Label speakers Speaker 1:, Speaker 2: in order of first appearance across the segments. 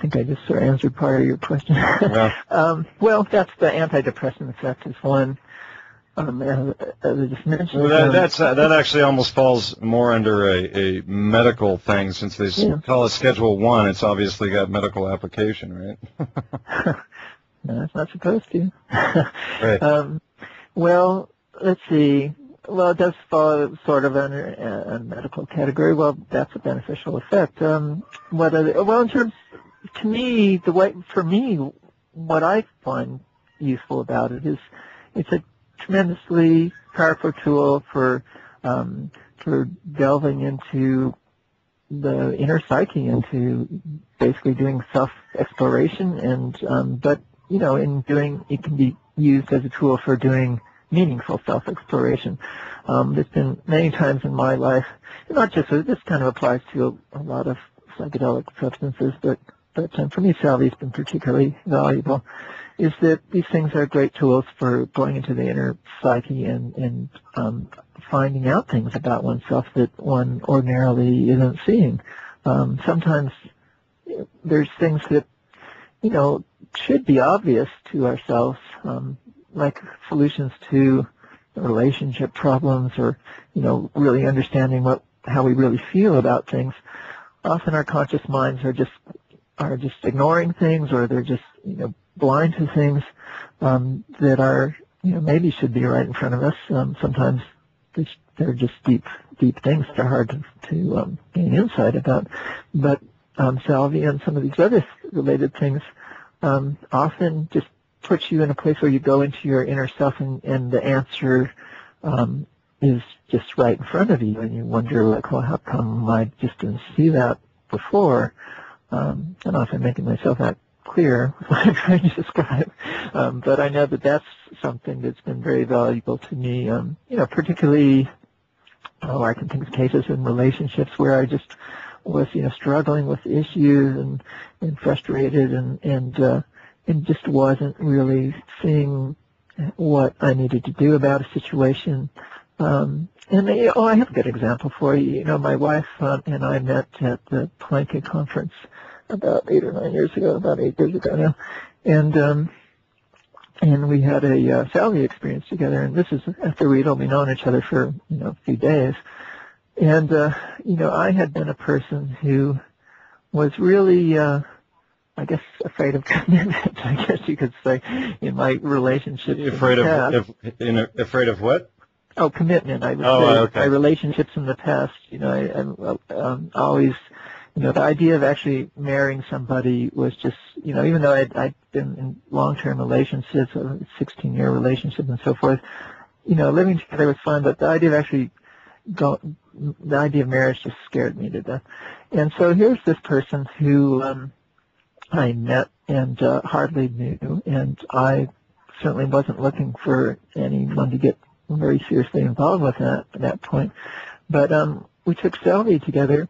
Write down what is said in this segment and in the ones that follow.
Speaker 1: think I just sort of answered part of your question.
Speaker 2: Yeah.
Speaker 1: Well, that's the antidepressant effect is one. As I just mentioned.
Speaker 2: Well, that actually almost falls more under a medical thing, since they call it Schedule 1. It's obviously got medical application, right?
Speaker 1: No, it's not supposed to.
Speaker 2: Right.
Speaker 1: Well, let's see. Well, it does fall sort of under a medical category. Well, that's a beneficial effect. Well, in terms, to me, for me, what I find useful about it is it's a tremendously powerful tool for delving into the inner psyche, into basically doing self-exploration, and but it can be used as a tool for doing meaningful self-exploration. There's been many times in my life, and not just this kind of applies to a lot of psychedelic substances, but for me, Salvia's been particularly valuable, is that these things are great tools for going into the inner psyche and finding out things about oneself that one ordinarily isn't seeing. Sometimes there's things that, should be obvious to ourselves, like solutions to relationship problems, or really understanding how we really feel about things. Often our conscious minds are just ignoring things, or they're just blind to things that are maybe should be right in front of us. Sometimes they're just deep things that are hard to gain insight about. But salvia and some of these other related things often just puts you in a place where you go into your inner self, and the answer is just right in front of you, and you wonder, like, well, how come I just didn't see that before? I don't know if I'm making myself that clear with what I'm trying to describe, but I know that that's something that's been very valuable to me. Particularly, I can think of cases in relationships where I just was, struggling with issues and frustrated, and just wasn't really seeing what I needed to do about a situation. I have a good example for you. My wife and I met at the Planck conference about 8 or 9 years ago, about 8 years ago now, and we had a salvia experience together. And this is after we'd only known each other for a few days. And I had been a person who was really, I guess, afraid of commitment, I guess you could say, in my relationships.
Speaker 2: Afraid of what?
Speaker 1: Oh, commitment. I would say
Speaker 2: okay.
Speaker 1: My relationships in the past. I always, the idea of actually marrying somebody was just, even though I'd been in long-term relationships, a 16-year relationship and so forth, living together was fun, but the idea of marriage just scared me to death. And so here's this person who I met and hardly knew, and I certainly wasn't looking for anyone to get very seriously involved with at that point. But we took salvia together,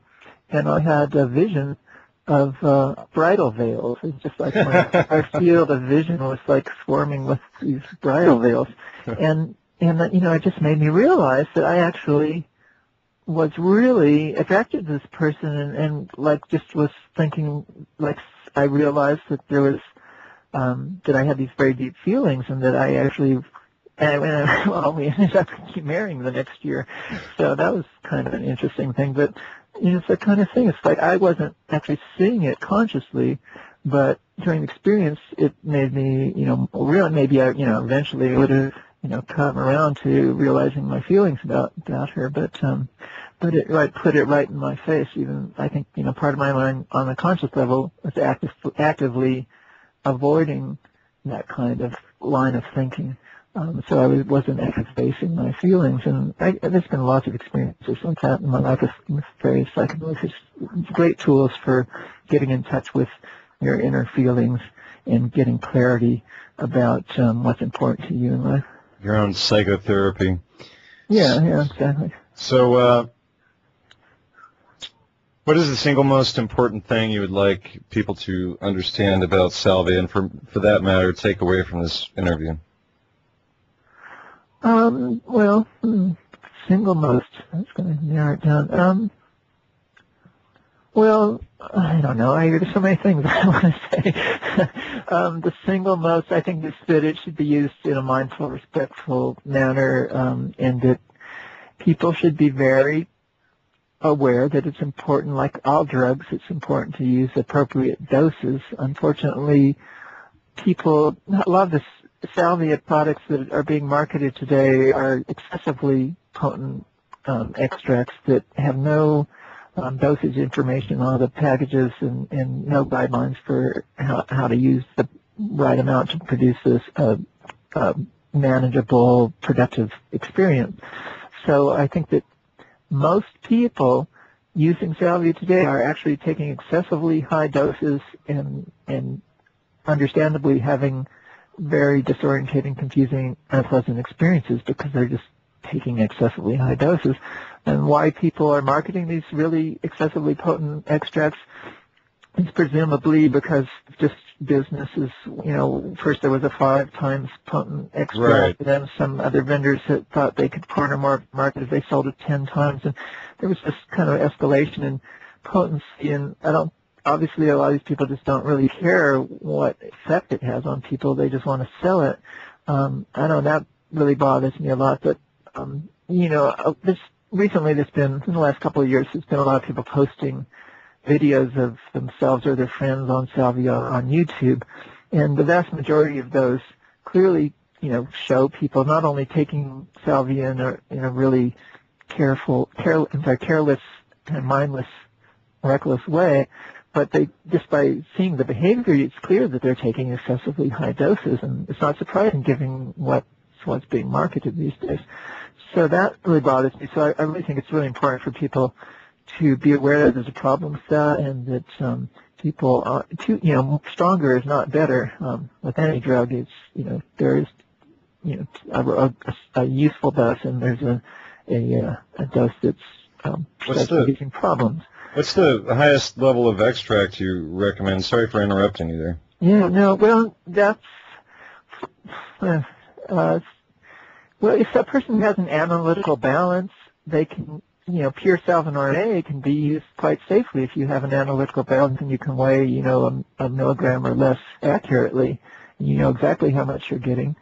Speaker 1: and I had a vision of bridal veils. It's just like our field of vision was like swarming with these bridal veils. And it just made me realize that I actually was really attracted to this person, and like just was thinking, like, I realized that there was that I had these very deep feelings, and that I actually we ended up marrying the next year. So that was kind of an interesting thing. But it's that kind of thing. It's like I wasn't actually seeing it consciously, but during the experience, it made me, real. Maybe I, eventually would have, come around to realizing my feelings about her. But it put it right in my face. Even I think, part of my mind on a conscious level was actively avoiding that kind of line of thinking. So I wasn't actually facing my feelings, and there's been lots of experiences like that in my life with various psychedelics. Great tools for getting in touch with your inner feelings and getting clarity about what's important to you in life.
Speaker 2: Your own psychotherapy.
Speaker 1: Yeah, exactly.
Speaker 2: So, what is the single most important thing you would like people to understand about salvia, and for that matter, take away from this interview? Single most. I was going to narrow it down.
Speaker 1: Well, I don't know. There's so many things I want to say. The single most, I think, is that it should be used in a mindful, respectful manner, and that people should be very aware that it's important, like all drugs, it's important to use appropriate doses. Unfortunately, a lot of the salvia products that are being marketed today are excessively potent extracts that have no dosage information on the packages and no guidelines for how to use the right amount to produce this manageable, productive experience. So I think that most people using salvia today are actually taking excessively high doses and understandably having very disorientating, confusing, unpleasant experiences because they're just taking excessively high doses. And why people are marketing these really excessively potent extracts is presumably because just businesses, first there was a 5 times potent extract,
Speaker 2: right.
Speaker 1: And then some other vendors that thought they could corner more of the market if they sold it 10 times, and there was this kind of escalation in potency, and obviously a lot of these people just don't really care what effect it has on people, they just want to sell it. I know that really bothers me a lot, but, recently there's been, in the last couple of years, there's been a lot of people posting videos of themselves or their friends on salvia on YouTube, and the vast majority of those clearly, show people not only taking salvia in a really careless and mindless, reckless way, but they just by seeing the behavior, it's clear that they're taking excessively high doses, and it's not surprising given what's being marketed these days. So that really bothers me. So I really think it's really important for people to be aware that there's a problem with that, and that people, stronger is not better. With any drug, it's there is a useful dose, and there's a dose that's producing problems.
Speaker 2: What's the highest level of extract you recommend? Sorry for interrupting you there.
Speaker 1: Yeah, no, well, that's well, if a person has an analytical balance, they can, pure salvinorin A can be used quite safely if you have an analytical balance and you can weigh, a milligram or less accurately, and you know exactly how much you're getting.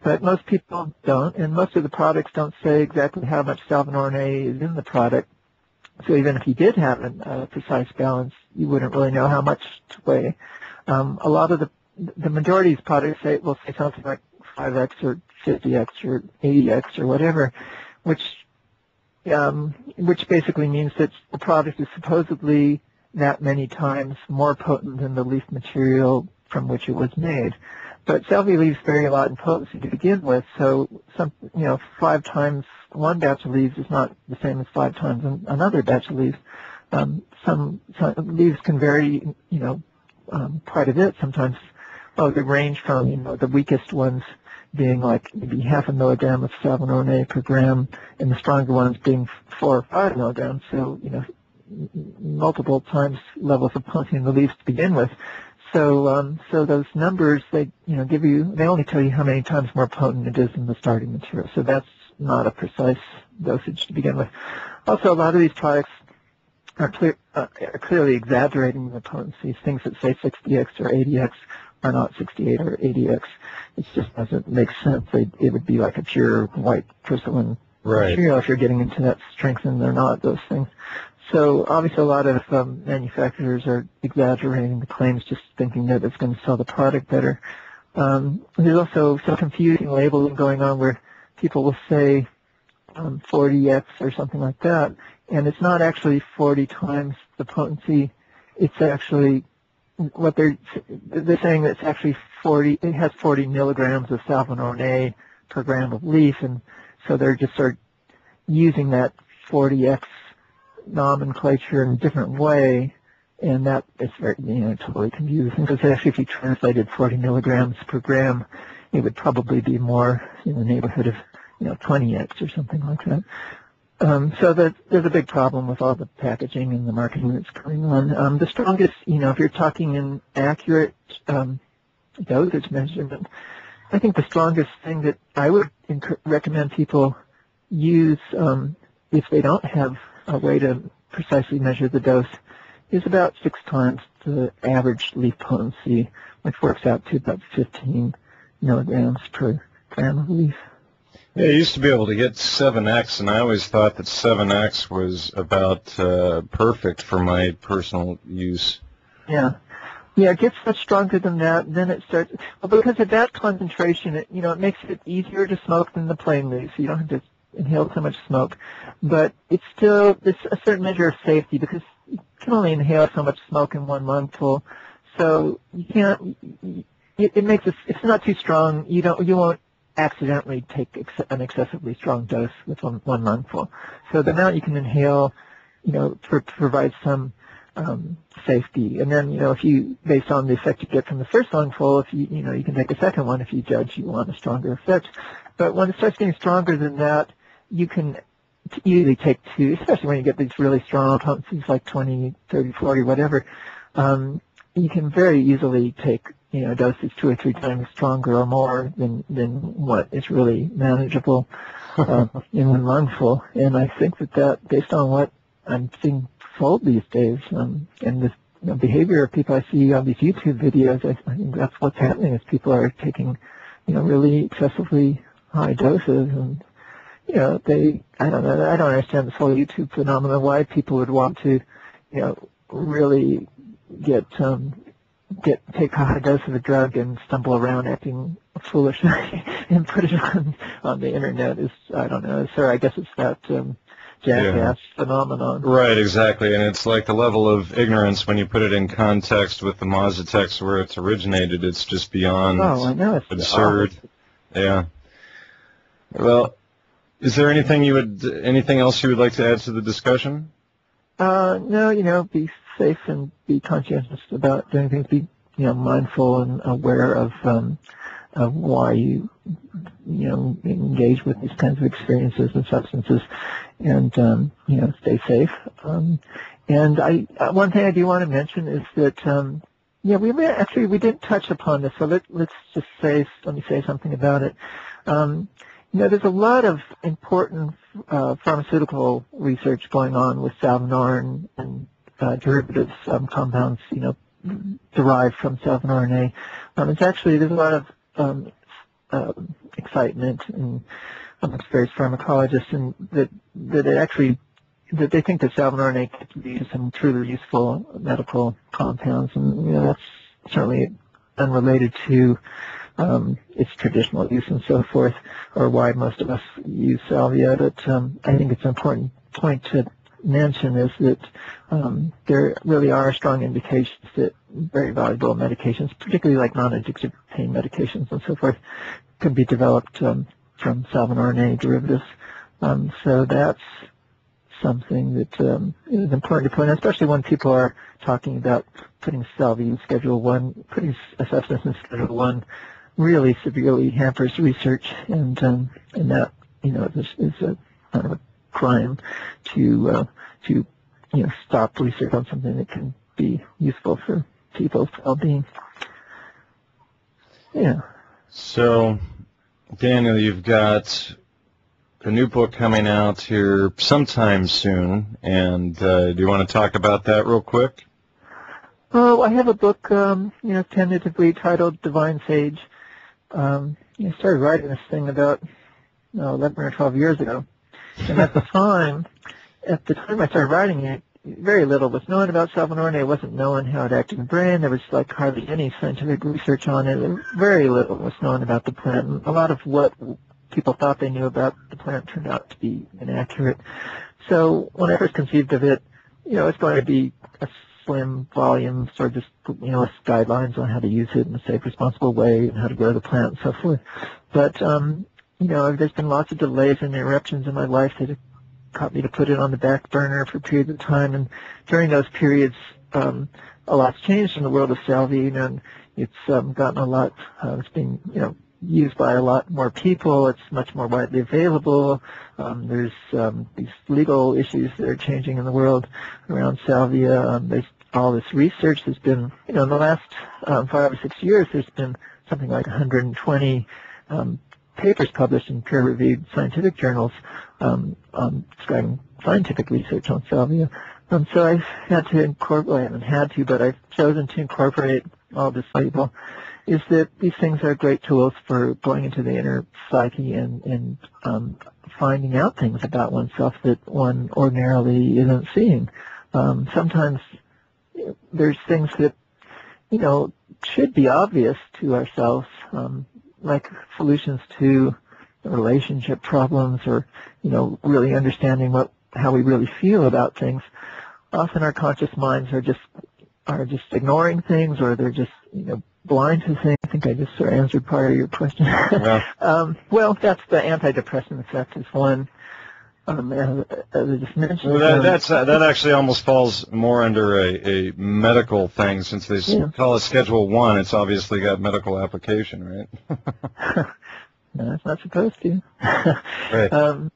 Speaker 1: But most people don't, and most of the products don't say exactly how much salvinorin A is in the product. So even if you did have a precise balance, you wouldn't really know how much to weigh. A lot of the majority of these products will say something like 5x or 50x or 80x or whatever, which basically means that the product is supposedly that many times more potent than the leaf material from which it was made. But salvia leaves vary a lot in potency to begin with, so 5 times one batch of leaves is not the same as 5 times another batch of leaves. Some leaves can vary, quite a bit. Sometimes, they range from, the weakest ones being like maybe half a milligram of salvinorin A per gram, and the stronger ones being 4 or 5 milligrams. So, multiple times levels of potency in the leaves to begin with. So those numbers, they only tell you how many times more potent it is than the starting material. So that's not a precise dosage to begin with. Also, a lot of these products are clearly exaggerating the potencies. Things that say 60x or 80x are not 68 or 80x. It just doesn't make sense. It would be like a pure white crystalline material if you're getting into that strength, and they're not those things. So obviously a lot of manufacturers are exaggerating the claims, just thinking that it's going to sell the product better. There's also some confusing labeling going on where people will say 40x or something like that, and it's not actually 40 times the potency. It's actually what they're saying that it's actually 40. It has 40 milligrams of salvinorin A per gram of leaf, and so they're just sort of using that 40x nomenclature in a different way, and that is very, totally confusing, because actually if you translated 40 milligrams per gram, it would probably be more in the neighborhood of, 20x or something like that. So there's a big problem with all the packaging and the marketing that's going on. The strongest, if you're talking in accurate dosage measurement, I think the strongest thing that I would recommend people use if they don't have a way to precisely measure the dose is about 6 times the average leaf potency, which works out to about 15 milligrams per gram of leaf.
Speaker 2: Yeah, I used to be able to get 7x, and I always thought that 7x was about perfect for my personal use.
Speaker 1: Yeah. Yeah, it gets much stronger than that. Then it starts, well, because at that concentration, it makes it easier to smoke than the plain leaf, so you don't have to inhale so much smoke. But it's still, there's a certain measure of safety because you can only inhale so much smoke in one lungful. So you can't, it makes it, if it's not too strong, you won't accidentally take an excessively strong dose with one lungful. So the amount you can inhale, provides some safety. And then, if you, based on the effect you get from the first lungful, if you can take a second one if you judge you want a stronger effect. But when it starts getting stronger than that, you can easily take 2, especially when you get these really strong potencies like 20, 30, 40, whatever. You can very easily take, doses 2 or 3 times stronger or more than what is really manageable in one lungful. And I think that based on what I'm seeing sold these days, and this behavior of people I see on these YouTube videos, I think that's what's happening is people are taking, really excessively high doses, and I don't know, I don't understand this whole YouTube phenomenon, why people would want to, really take a high dose of a drug and stumble around acting foolish and put it on the internet is, I don't know, sir, I guess it's that jackass phenomenon.
Speaker 2: Right, exactly, and it's like the level of ignorance when you put it in context with the Mazda text where it's originated, it's just beyond
Speaker 1: it's
Speaker 2: absurd. Yeah. Well, is there anything else you would like to add to the discussion?
Speaker 1: No, be safe and be conscientious about doing things. Be, mindful and aware of why you, engage with these kinds of experiences and substances, and stay safe. And one thing I do want to mention is that we didn't touch upon this, so let me say something about it. There's a lot of important pharmaceutical research going on with salvinorin and derivatives, compounds, derived from salvinorin A. There's a lot of excitement amongst various pharmacologists, and that they think that salvinorin A could be some truly useful medical compounds, and that's certainly unrelated to its traditional use and so forth, or why most of us use salvia. But I think it's an important point to mention is that there really are strong indications that very valuable medications, particularly like non-addictive pain medications and so forth, could be developed from salvinorin A derivatives. So that's something that is important to point out, especially when people are talking about putting salvia in Schedule 1, putting a substance in Schedule 1 really severely hampers research, and that this is a kind of a crime to stop research on something that can be useful for people's well-being. Yeah.
Speaker 2: So, Daniel, you've got a new book coming out here sometime soon, and do you want to talk about that real quick?
Speaker 1: Oh, I have a book, tentatively titled Divine Sage. I started writing this thing about 11 or 12 years ago, and at the time I started writing it, very little was known about salvinorin A. It wasn't known how it acted in the brain. There was like hardly any scientific research on it. Very little was known about the plant. And a lot of what people thought they knew about the plant turned out to be inaccurate. So when I first conceived of it, it's going to be a slim volume, sort of just, with guidelines on how to use it in a safe, responsible way and how to grow the plant and so forth. But, there's been lots of delays and interruptions in my life that have caught me to put it on the back burner for periods of time. And during those periods, a lot's changed in the world of salvia, and it's gotten a lot, it's being, used by a lot more people. It's much more widely available. There's these legal issues that are changing in the world around salvia. There's all this research. There's been, in the last 5 or 6 years, there's been something like 120 papers published in peer-reviewed scientific journals describing scientific research on salvia. So I've had to incorporate, well, I haven't had to, but I've chosen to incorporate all this people, is that these things are great tools for going into the inner psyche and finding out things about oneself that one ordinarily isn't seeing. Sometimes there's things that, should be obvious to ourselves, like solutions to relationship problems or, really understanding how we really feel about things. Often our conscious minds are just ignoring things, or they're just, blind to things. I think I just sort of answered part of your question.
Speaker 2: Yeah.
Speaker 1: Well, that's the antidepressant effect is one. As I just mentioned.
Speaker 2: Well, that actually almost falls more under a medical thing, since they call it Schedule 1. It's obviously got medical application, right?
Speaker 1: No, it's not supposed to.
Speaker 2: Right.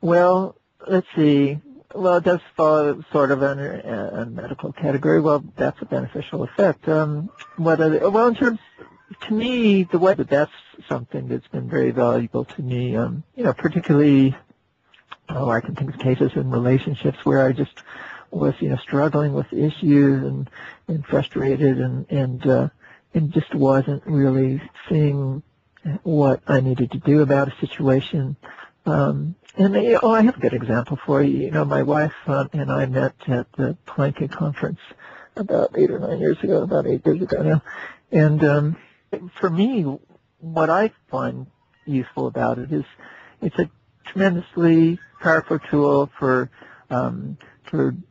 Speaker 1: Well, let's see. Well, it does fall sort of under a medical category. Well, that's a beneficial effect. Well, in terms, to me, the way that's something that's been very valuable to me, particularly, I can think of cases in relationships where I just was, struggling with issues and frustrated and just wasn't really seeing what I needed to do about a situation. I have a good example for you. My wife and I met at the Planck conference about 8 or 9 years ago, about 8 years ago now. And for me, what I find useful about it is it's a tremendously powerful tool for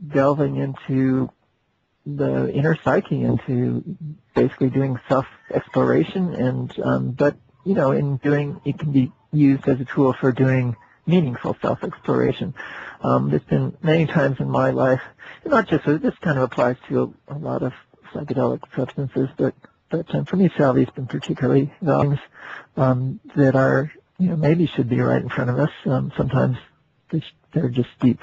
Speaker 1: delving into the inner psyche, into basically doing self-exploration, but it can be used as a tool for doing meaningful self-exploration. There's been many times in my life, not just this kind of applies to a lot of psychedelic substances, but for me, Salvia's been particularly valuable, that are maybe should be right in front of us. Sometimes they're just deep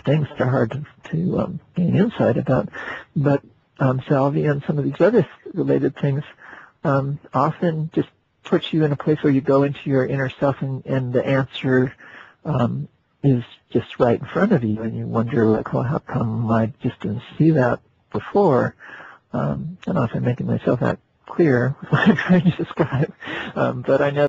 Speaker 1: things that are hard to gain insight about. But Salvia and some of these other related things often just puts you in a place where you go into your inner self and the answer is just right in front of you, and you wonder, like, well, how come I just didn't see that before? I don't know if I'm making myself that clear with what I'm trying to describe, but I know